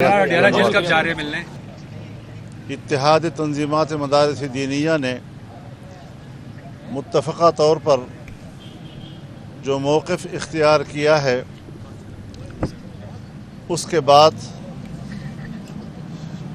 ڈیرا jail کب جا رہے ہیں ملنے؟ اتحاد تنظیمات مدارس دینیہ نے متفقہ طور پر جو موقف اختیار کیا ہے اس کے بعد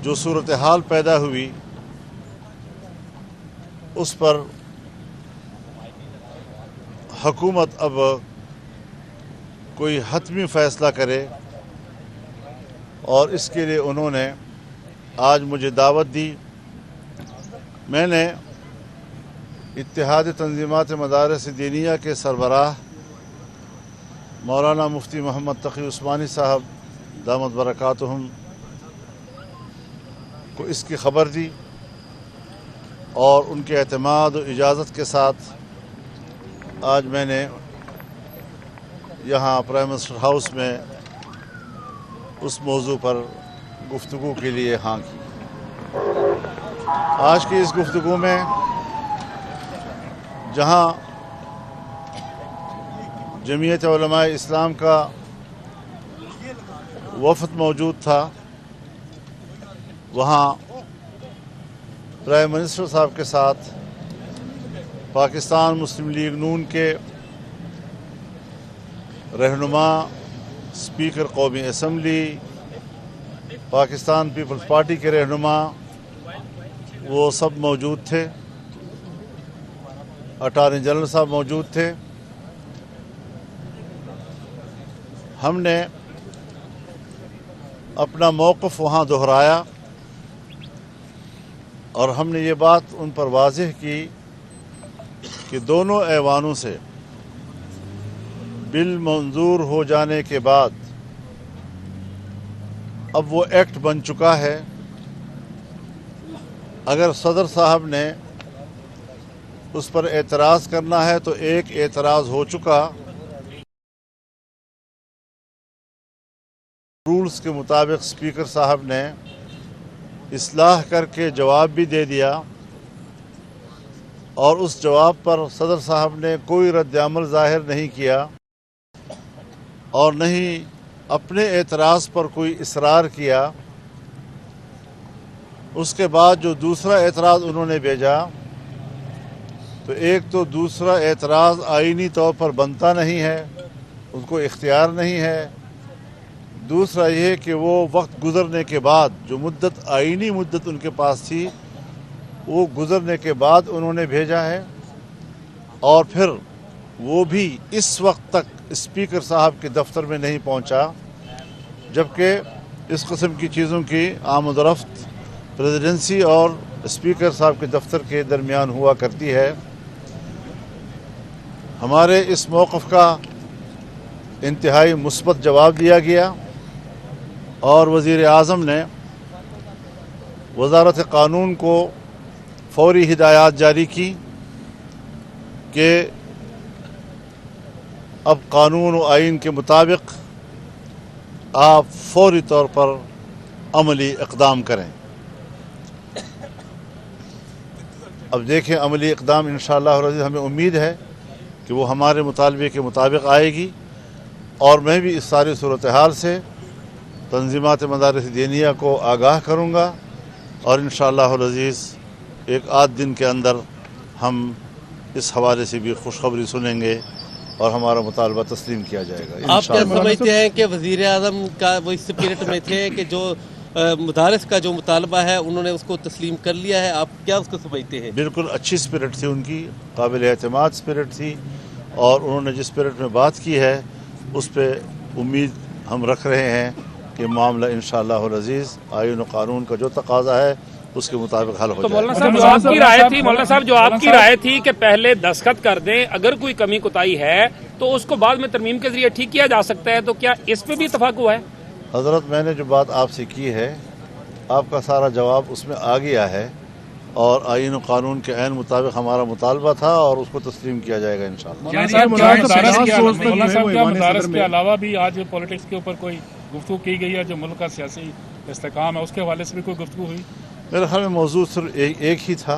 جو صورتحال پیدا ہوئی اس پر حکومت اب کوئی حتمی فیصلہ کرے، اور اس کے لیے انہوں نے آج مجھے دعوت دی۔ میں نے اتحاد تنظیمات مدارس دینیہ کے سربراہ مولانا مفتی محمد تقی عثمانی صاحب دامت برکاتہم کو اس کی خبر دی، اور ان کے اعتماد و اجازت کے ساتھ آج میں نے یہاں پرائم منسٹر ہاؤس میں اس موضوع پر گفتگو کے لیے ہاں کی۔ آج کی اس گفتگو میں جہاں جمعیت علماء اسلام کا وفد موجود تھا، وہاں پرائم منسٹر صاحب کے ساتھ پاکستان مسلم لیگ نون کے رہنما، اسپیکر قومی اسمبلی، پاکستان پیپلز پارٹی کے رہنما، وہ سب موجود تھے۔ اٹارنی جنرل صاحب موجود تھے۔ ہم نے اپنا موقف وہاں دہرایا، اور ہم نے یہ بات ان پر واضح کی کہ دونوں ایوانوں سے بل منظور ہو جانے کے بعد اب وہ ایکٹ بن چکا ہے۔ اگر صدر صاحب نے اس پر اعتراض کرنا ہے تو ایک اعتراض ہو چکا، رولز کے مطابق اسپیکر صاحب نے اصلاح کر کے جواب بھی دے دیا، اور اس جواب پر صدر صاحب نے کوئی رد عمل ظاہر نہیں کیا، اور نہ ہی اپنے اعتراض پر کوئی اصرار کیا۔ اس کے بعد جو دوسرا اعتراض انہوں نے بھیجا، تو ایک تو دوسرا اعتراض آئینی طور پر بنتا نہیں ہے، ان کو اختیار نہیں ہے۔ دوسرا یہ کہ وہ وقت گزرنے کے بعد جو مدت آئینی مدت ان کے پاس تھی، وہ گزرنے کے بعد انہوں نے بھیجا ہے، اور پھر وہ بھی اس وقت تک اسپیکر صاحب کے دفتر میں نہیں پہنچا، جبکہ اس قسم کی چیزوں کی آمد و رفت پریزیڈنسی اور اسپیکر صاحب کے دفتر کے درمیان ہوا کرتی ہے۔ ہمارے اس موقف کا انتہائی مثبت جواب دیا گیا، اور وزیر اعظم نے وزارت قانون کو فوری ہدایات جاری کی کہ اب قانون و آئین کے مطابق آپ فوری طور پر عملی اقدام کریں۔ اب دیکھیں عملی اقدام انشاءاللہ ہمیں امید ہے کہ وہ ہمارے مطالبے کے مطابق آئے گی، اور میں بھی اس ساری صورتحال سے تنظیمات مدارس دینیہ کو آگاہ کروں گا، اور انشاءاللہ العزیز ایک آدھ دن کے اندر ہم اس حوالے سے بھی خوشخبری سنیں گے، اور ہمارا مطالبہ تسلیم کیا جائے گا۔ آپ کیا سمجھتے ہیں کہ وزیر اعظم کا وہ اس اسپرٹ میں تھے کہ جو مدارس کا جو مطالبہ ہے انہوں نے اس کو تسلیم کر لیا ہے؟ آپ کیا اس کو سمجھتے ہیں؟ بالکل اچھی اسپرٹ تھی ان کی، قابل اعتماد اسپرٹ تھی، اور انہوں نے جس اسپرٹ میں بات کی ہے اس پہ امید ہم رکھ رہے ہیں کہ معاملہ انشاءاللہ العزیز آئین و قانون کا جو تقاضا ہے اس کے مطابق حل ہو جائے۔ مولانا صاحب جو آپ کی رائے تھی کہ پہلے دستخط کر دیں، اگر کوئی کمی کوتاہی ہے تو اس کو بعد میں ترمیم کے ذریعے ٹھیک کیا جا سکتا ہے، تو کیا اس پہ بھی اتفاق ہوا ہے؟ حضرت، میں نے جو بات آپ سے کی ہے، آپ کا سارا جواب اس میں آ گیا ہے، اور آئین و قانون کے عین مطابق ہمارا مطالبہ تھا، اور اس کو تسلیم کیا جائے گا انشاءاللہ۔ کیا مدارس کے علاوہ بھی آج پولیٹکس کے اوپر کوئی گفتگو کی گئی ہے؟ جو ملک کا سیاسی استحکام ہے اس کے حوالے سے بھی کوئی گفتگو ہوئی؟ میرے خیال میں موضوع صرف ایک ہی تھا،